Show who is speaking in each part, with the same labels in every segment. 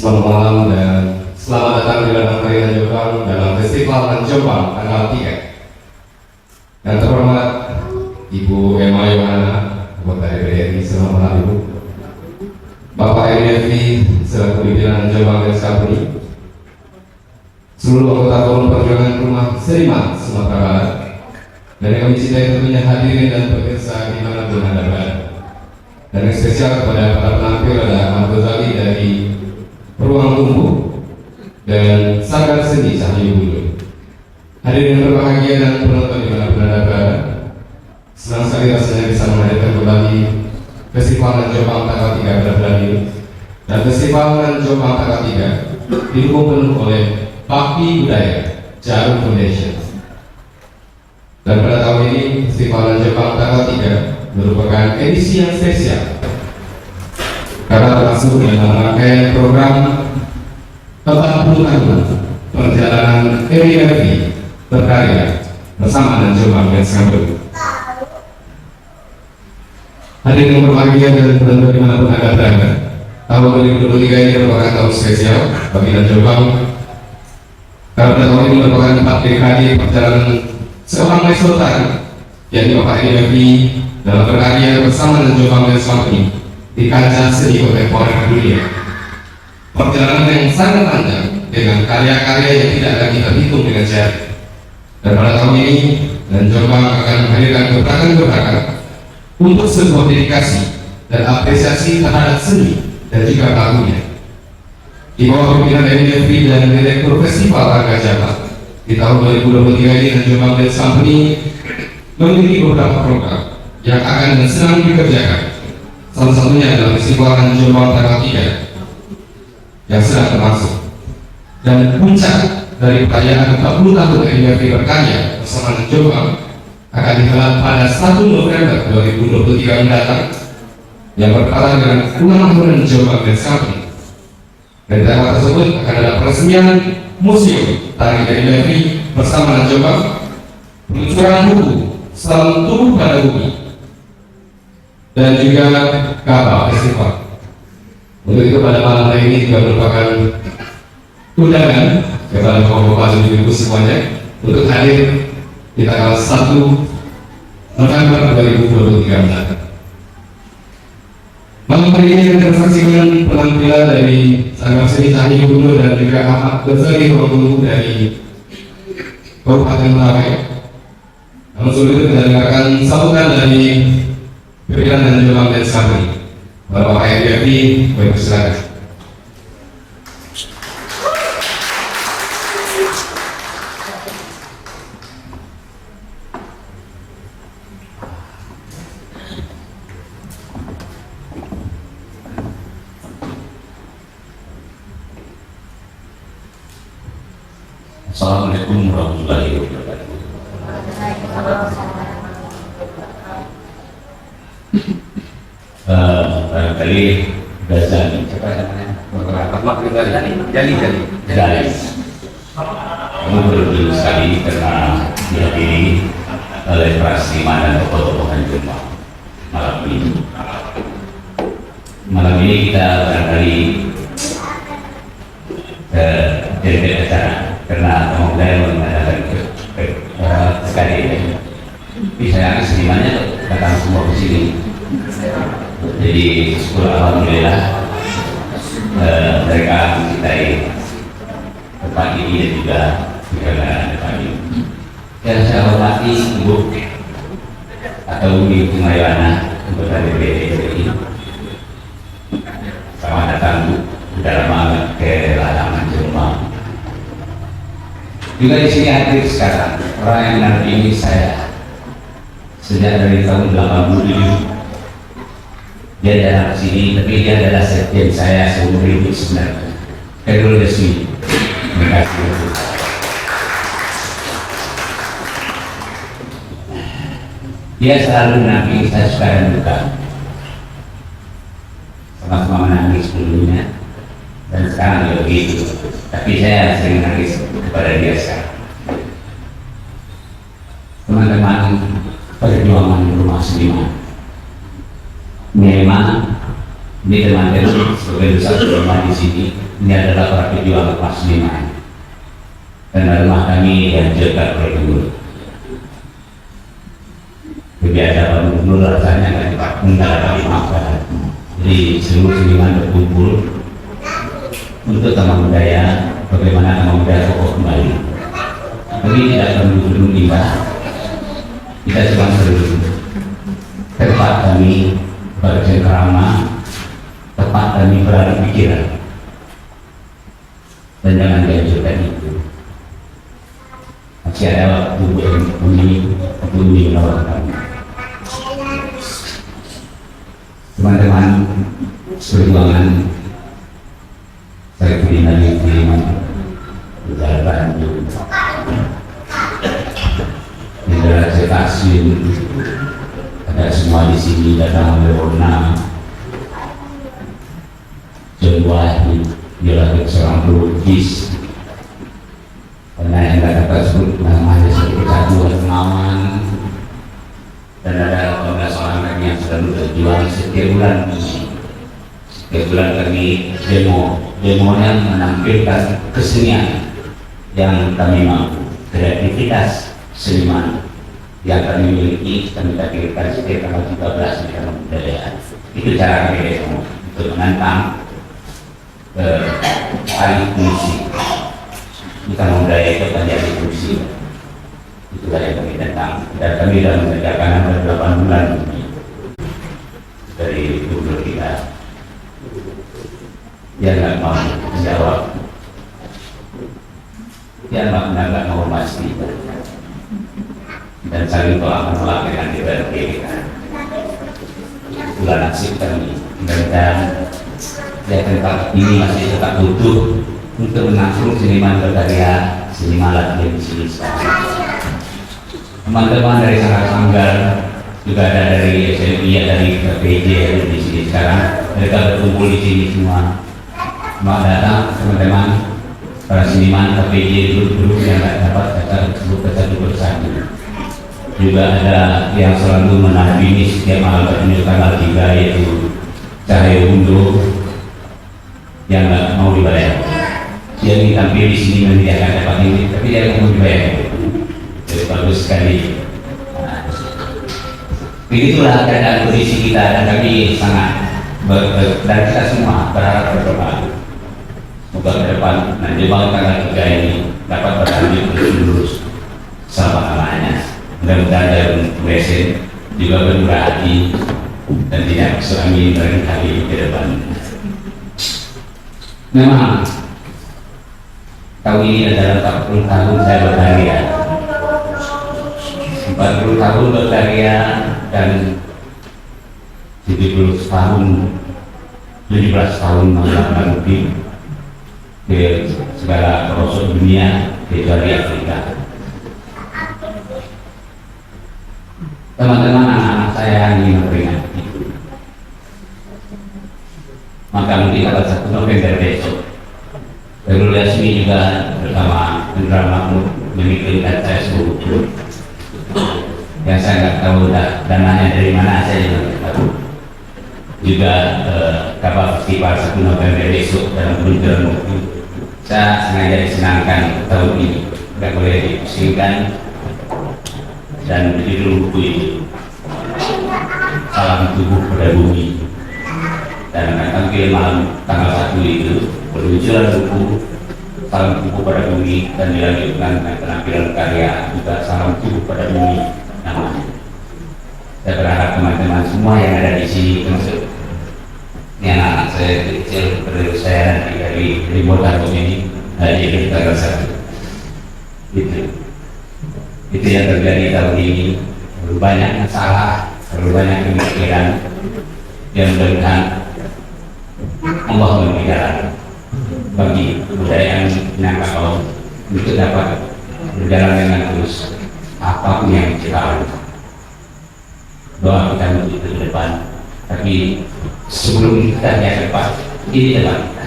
Speaker 1: Selamat malam dan selamat datang di Ladang Tarian Jombang dalam Festival Tarian Jombang tanggal 3. Yang terhormat Ibu Emma Yohana, anggota DPD RI, selamat malam Ibu. Bapak Eri selaku pimpinan Jombang Dance Company, seluruh anggota Forum Perjuangan Rumah Seniman Sumatera Barat, dan yang kami cintai tentunya hadirin dan pemirsa dimanapun Anda berada. Dan yang spesial kepada para penampil ada Ahmad Ghazali dari Ruang Tumbuh dan Sanggar Seni Cahyo Bulu. Hadirin yang berbahagia dan penonton dimanapun Anda berada, senang sekali rasanya bisa menghadirkan kembali Festival Tarian Jombang tanggal 3 bulan ini. Dan Festival Tarian Jombang tanggal 3 didukung penuh oleh Bakti Budaya Jarum Foundation. Dan pada tahun ini Festival Tarian Jombang tanggal 3 merupakan edisi yang spesial karena termasuk dalam rangkaian program 40 tahun perjalanan Eri berkarya bersama dengan Jombang Dance Company. Hadirin yang berbahagia dan penonton dimanapun Anda berada, tahun 2023 ini merupakan tahun spesial bagi Dan Jombang karena tahun ini merupakan 4 dekade perjalanan seorang maestro tari, yakni Bapak Eri dalam berkarya bersama dengan Jombang Dance Company di kancah seni kontemporer dunia. Perjalanan yang sangat panjang dengan karya-karya yang tidak lagi terhitung dengan jari. Dan pada tahun ini Dan Jombang akan menghadirkan gebrakan-gebrakan untuk sebuah dedikasi dan apresiasi terhadap seni dan juga lagunya. Di bawah pimpinan Eri dan Direktur Festival Rangga Java, di tahun 2023 ini Dan Jombang Dance Company memiliki beberapa program yang akan dan sedang dikerjakan. Salah satunya adalah Festival Tarian Jombang tanggal 3 yang sedang berlangsung. Dan puncak dari perayaan 40 tahun Eri berkarya bersama Dan Jombang akan dihelat pada 1 November 2023 mendatang yang bertepatan dengan ulang tahun Jombang Dance Company. Dan di tanggal tersebut akan ada peresmian Museum Tari Eri bersama Dan Jombang, peluncuran buku Salam Tubuh pada Bumi, dan juga Kapal Festival. Untuk itu pada malam hari ini juga merupakan undangan kepada Bapak-Bapak dan Ibu semuanya untuk hadir di tanggal 1 November 2023 mendatang. Malam hari ini akan tersaksikan penampilan dari Sanggar Seni Cahyo Bulu dan juga Ahmad Ghazali dari Kabupaten Mentawai. Namun sebelum itu kita dengarkan sambutan dari pimpinan Dan Jombang Dance Company, Bapak Eri, silakan.
Speaker 2: Assalamualaikum warahmatullahi wabarakatuh. Barangkali Ghazali, siapa namanya? Jali. Kamu beruntung sekali karena dihadiri oleh para seniman dan tokoh-tokoh Jombang malam ini. Malam ini kita barangkali dari acara karena kemudian mengadakan sekali ini. Misalnya senimannya datang semua ke sini. Jadi syukur alhamdulillah mereka mencintai tempat ini dan juga keberadaan tempat ini. Dan saya hormati Ibu atau Umi Kumayana anggota DPD RI. Selamat datang Bu, sudah lama ke Ladang Jombang. Juga di sini hadir sekarang orang yang menampingi saya sejak dari tahun 87. Dia datang ke sini, tapi dia adalah sekjen saya seumur hidup sebenarnya. Khairul Desmi. Terima kasih. Dia selalu menampingi saya suka dan duka. Sama-sama menangis dulunya, dan sekarang dia begitu. Tapi saya sering menangis kepada dia sekarang. Teman-teman perjuangan Rumah Seniman, memang ini teman-teman sebagai satu rumah di sini. Ini adalah para pejuang kelas 5 karena rumah kami dihancurkan oleh gubernur. Kebiasaan gubernur rasanya nggak dapat dimaafkan. Jadi seluruh seniman berkumpul untuk taman budaya, bagaimana taman budaya kokoh kembali. Tapi tidak akan gunung kita cuma seru. Tempat kami bercengkrama, tempat kami berada pikiran, dan jangan dihancurkan itu. Masih ada waktu untuk menolong kami. Teman-teman perjuangan saya terima jalan Indra Cetasin, ada semua di sini, datang Leona, John Wahid, dia lagi seorang pelukis. Karena yang tidak dapat sebut namanya seperti Caduan Pengawan, dan ada 15 orang lagi yang sedang berjuang setiap bulan. Setiap bulan kami demonya menampilkan kesenian yang kami mampu, kreativitas seniman yang kami miliki, kami tampilkan setiap tanggal 13 di Taman Budaya. Itu cara kami demo untuk menantang alih fungsi. Di Taman Budaya itu kan jadi fungsi. Itulah yang kami tentang, dan kami sudah mengerjakan hampir 8 bulan dari gubernur kita. Dia nggak mau menjawab, dia nggak mau memastikan, dan saling tolak-menolak dengan DPRD kita. Itulah nasib kami, dan ya tempat ini masih tetap butuh untuk menampung seniman berkarya, seniman latihan di sini sekarang. Teman-teman dari Sanggar juga ada dari SMI, dari PJ di sini sekarang. Mereka berkumpul di sini semua. Selamat datang teman-teman para seniman PJ dulu yang tidak dapat satu persatu. Juga ada yang selalu menampingi setiap malam bertunjuk tanggal 3, yaitu Cahyo Undo yang nggak mau dibayar. Dia ingin tampil di sini menyediakan tempat ini, tapi dia nggak mau dibayar. Jadi bagus sekali. Nah, begitulah keadaan kondisi kita, dan kami sangat dan kita semua berharap berdoa semoga ke depan nanti bangun tanggal 3 ini dapat berlanjut lurus selama-lamanya. Mudah-mudahan dalam mesin juga bermurah hati dan tidak suami barangkali ke depan. Memang tahun ini adalah 40 tahun saya berkarya. 40 tahun berkarya dan 17 tahun melakukan lebih ke segala pelosok dunia kecuali Afrika. Teman-teman, anak-anak saya ingin memperingati, maka mungkin tanggal 1 November besok Darul Yasmi juga bersama Indra Mahmud memikirkan saya sebuah yang saya nggak tahu dananya dari mana, saya juga nggak tahu. Juga kabar festival 1 November besok dalam Bundaran Mukti, saya sengaja disenangkan tahun ini, tidak boleh dipusingkan, dan berjudul buku ini Salam Tubuh pada Bumi. Dan akan tampil malam tanggal 1 itu peluncuran buku Salam Tubuh pada Bumi, dan dilanjutkan dengan penampilan karya juga Salam Tubuh pada Bumi namanya. Saya berharap teman-teman semua yang ada di sini, termasuk ini anak-anak saya kecil, berdiri saya dari remote album ini hadir tanggal 1. Itu yang terjadi tahun ini. Terlalu banyak masalah, terlalu banyak pemikiran, yang mudah-mudahan Allah memberi jalan bagi budaya Minangkabau untuk dapat berjalan dengan terus apapun yang kita lakukan. Doa kita untuk ke depan, tapi sebelum kita ke depan, ini depan kita.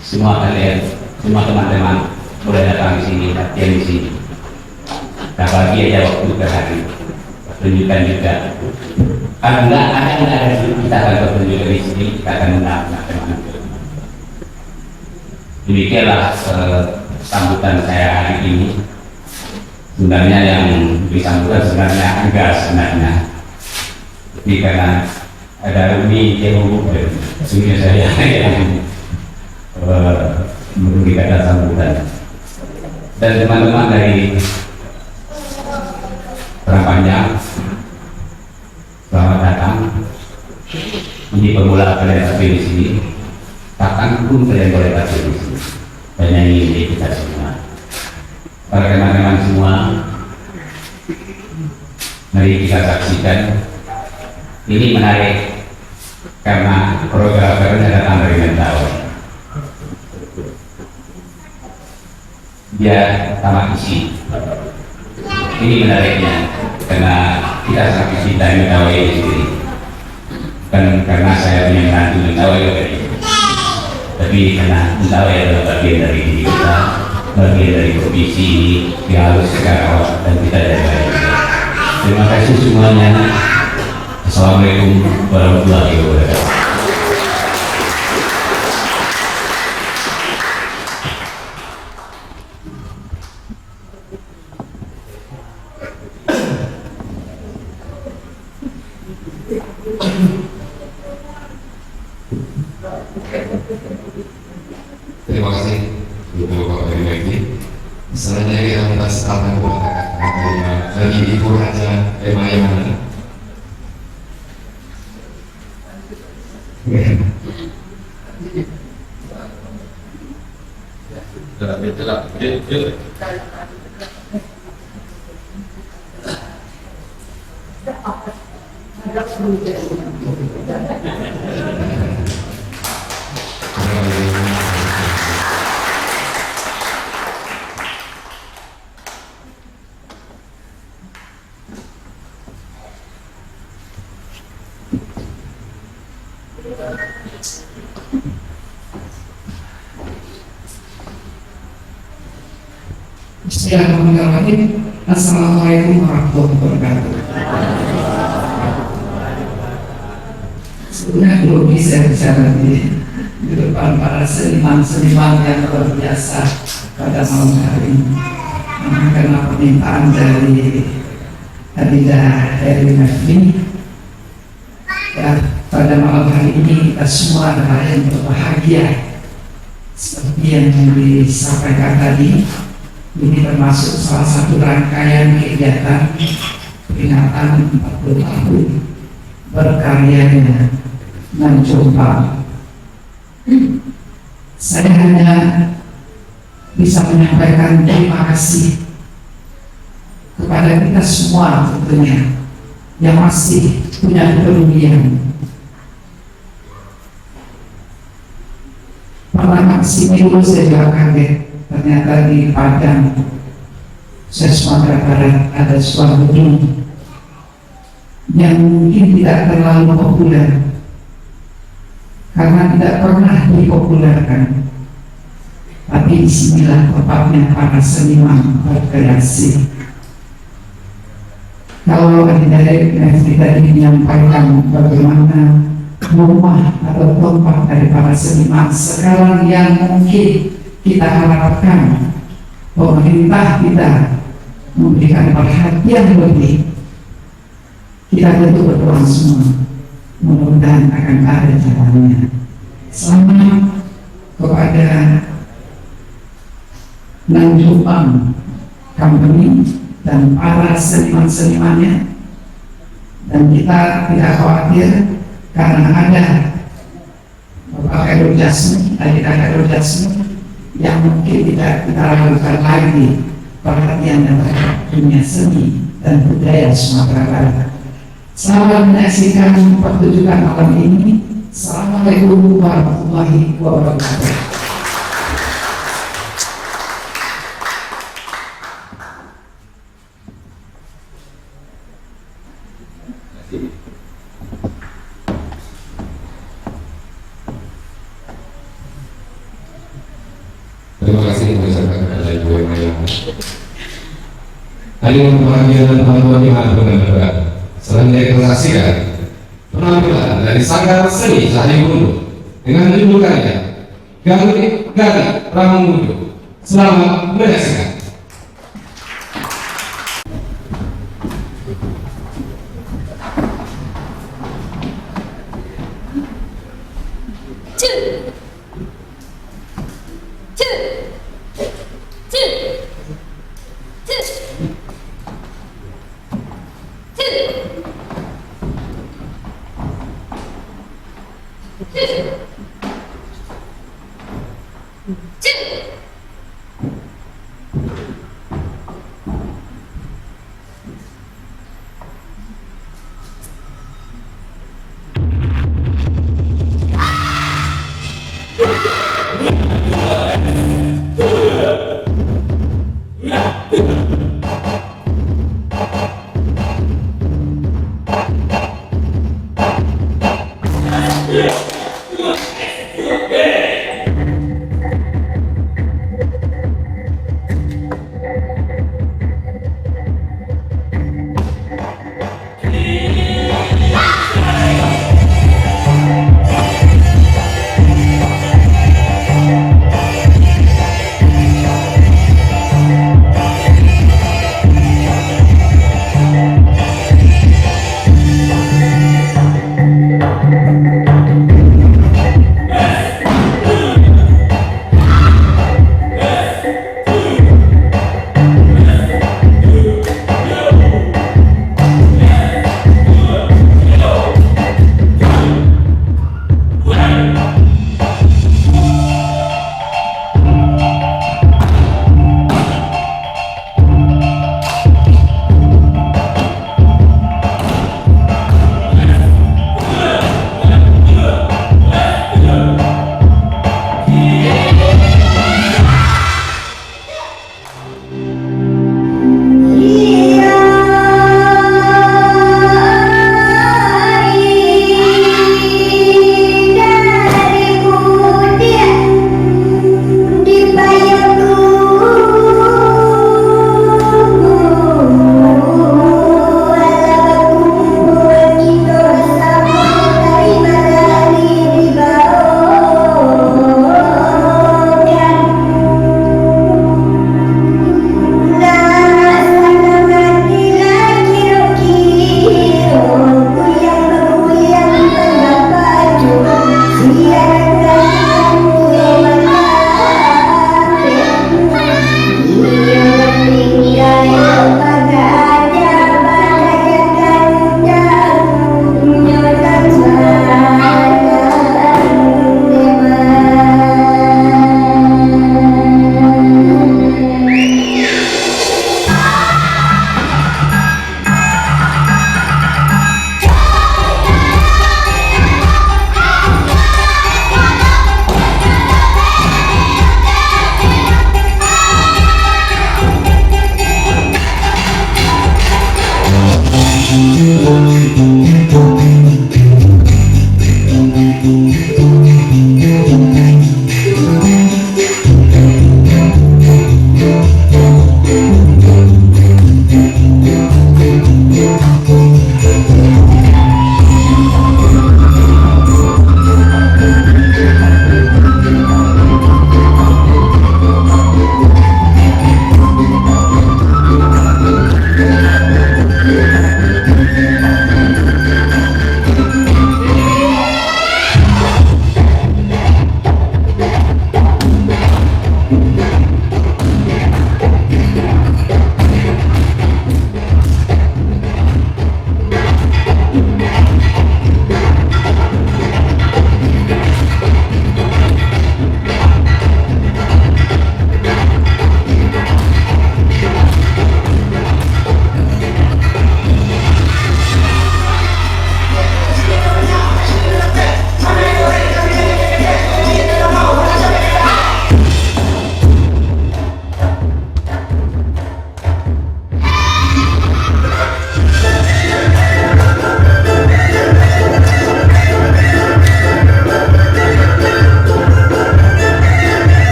Speaker 2: Semua kalian, semua teman-teman boleh datang di sini, latihan di sini. Nah, bagi aja waktu ke hari, tunjukkan juga Kalau nggak ada kita akan berkunjung dari sini, kita akan melakukan. Demikianlah sambutan saya hari ini. Sebenarnya yang disambutkan sebenarnya enggak sebenarnya, tapi karena ada Umi yang sehingga saya yang memberi kata sambutan. Dan teman-teman dari Terang Panjang, selamat datang. Ini pemula kalian tampil di sini. Kapan pun kalian boleh tampil di sini. Penyanyi ini kita semua. Para teman-teman semua, mari kita saksikan. Ini menarik karena koreografernya datang dari Mentawai. Dia tamat isi. Ini menariknya karena kita sangat mencintai Mentawai ini sendiri. Bukan karena saya punya menantu Mentawai ini, tapi karena Mentawai adalah bagian dari diri kita, bagian dari provinsi ini yang harus kita rawat dan kita jaga. Terima kasih semuanya. Assalamualaikum warahmatullahi wabarakatuh.
Speaker 1: Terima kasih untuk Bapak Ibu ini. Selanjutnya kita minta akan bagi Ibu Raja Emma Yamana.
Speaker 3: Bismillahirrahmanirrahim. Assalamualaikum warahmatullahi wabarakatuh. Sebenarnya belum bisa bicara di depan para seniman-seniman yang luar biasa pada malam hari ini. Karena permintaan dari Adinda Heri Mafni, ya, pada malam hari ini kita semua adalah yang berbahagia. Seperti yang disampaikan tadi, ini termasuk salah satu rangkaian kegiatan peringatan 40 tahun berkaryanya Nan Jombang. Saya hanya bisa menyampaikan terima kasih kepada kita semua tentunya yang masih punya kepedulian. Pertama kesini dulu saya juga kaget, ternyata di Padang, Sumatera Barat ada sebuah gedung yang mungkin tidak terlalu populer karena tidak pernah dipopulerkan, tapi disinilah tempatnya para seniman berkreasi. Kalau dari tadi menyampaikan bagaimana rumah atau tempat dari para seniman sekarang yang mungkin kita harapkan pemerintah kita memberikan perhatian lebih, kita tentu berdoa semua, mudah-mudahan akan ada jalannya. Selamat kepada Nan Jombang Company dan para seniman-senimannya, dan kita tidak khawatir karena ada Bapak Khairul Jasmi, Adik Khairul Jasmi yang mungkin tidak kita lakukan lagi perhatian dan dunia seni dan budaya Sumatera Barat. Selamat menyaksikan pertunjukan malam ini. Assalamualaikum warahmatullahi wabarakatuh.
Speaker 1: Terima kasih kepada Ibu Emma. Hadirin berbahagia dan teman-teman yang benar berat. Selain deklarasikan penampilan dari Sanggar Seni Cahaya Gunung dengan judul karya Gali Pramudio. Selamat menyaksikan.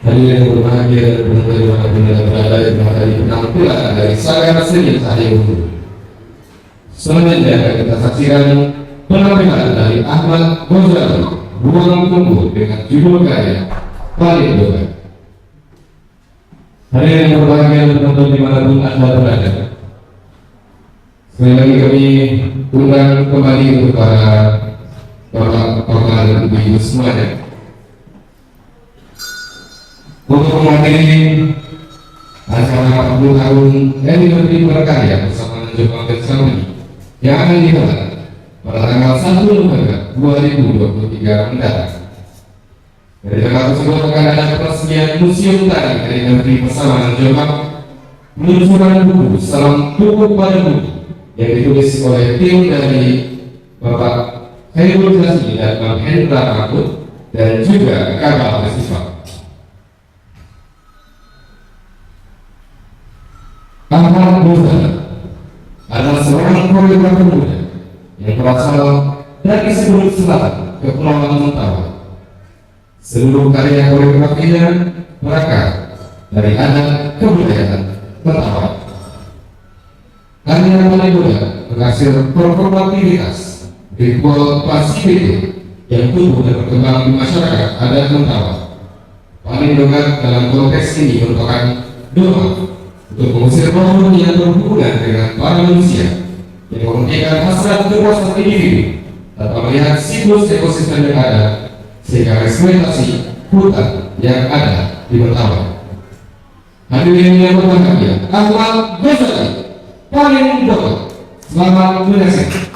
Speaker 1: Hadirin yang berbahagia dan berbahagia dimanapun Anda berada, terima kasih penampilan dari Saga Seni Cahaya Unggul. Selanjutnya akan kita saksikan penampilan dari Ahmad Ghazali Ruang Tunggu dengan judul karya Paling Doa. Hadirin yang berbahagia dan penonton dimanapun Anda berada, sekali lagi kami undang kembali untuk para bapak-bapak dan ibu-ibu semuanya untuk menghadiri acara 40 tahun anniversary berkarya bersama Jepang Bersama yang akan digelar pada tanggal 1 November 2023 mendatang. Dari tanggal tersebut akan ada peresmian Museum Tari dari Negeri Persamaan Jepang, peluncuran buku Salam Buku pada Buku yang ditulis oleh tim dari Bapak Khairul Jasmi dan Bang Hendra Mahmud dan juga Kabal Festival. Ahmad Ghazali adalah seorang koreografer muda yang berasal dari seluruh selatan Kepulauan Mentawai. Seluruh karya koreografinya berakar dari adat kebudayaan Mentawai. Karya Paling Doa menghasil performativitas ritual pasifik yang tumbuh dan berkembang di masyarakat adat Mentawai. Paling Doa dalam konteks ini merupakan doa untuk mengusir roh yang berhubungan dengan para manusia yang memurnikan hasrat kekuasaan individu tanpa melihat siklus ekosistem yang ada, sehingga eksploitasi hutan yang ada di Mentawai. Hadirin yang berbahagia, Ahmad Ghazali Paling Doa, selamat menyaksikan.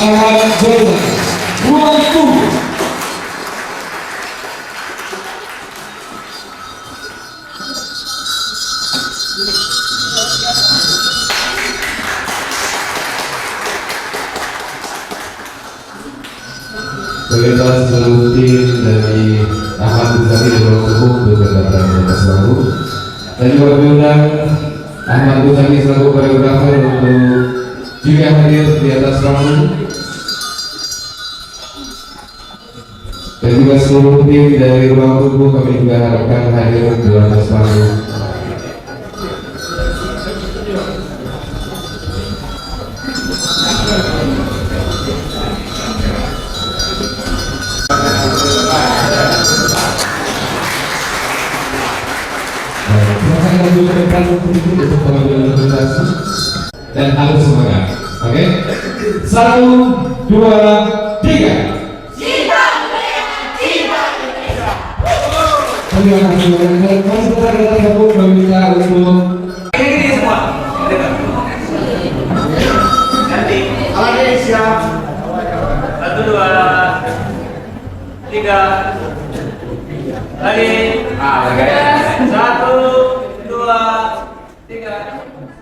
Speaker 1: Ahmad Fauzan. Waktu. Kualitas seluruh tim dari Ahmad Fauzan di bawah tubuh untuk berkata di atas panggung, dan juga diundang Ahmad Fauzan selaku koreografer untuk juga hadir di atas panggung, dan juga seluruh tim dari ruang tubuh kami juga harapkan hadir di atas panggung. Silakan maju ke depan untuk pengambilan presentasi dan harus semangat. Oke? 1, 2, 3. Terima kasih. Mas sebentar kita gabung meminta untuk
Speaker 4: Ini semua. Ganti. Alat siap. 1, 2, 3. Lagi. 1, 2, 3.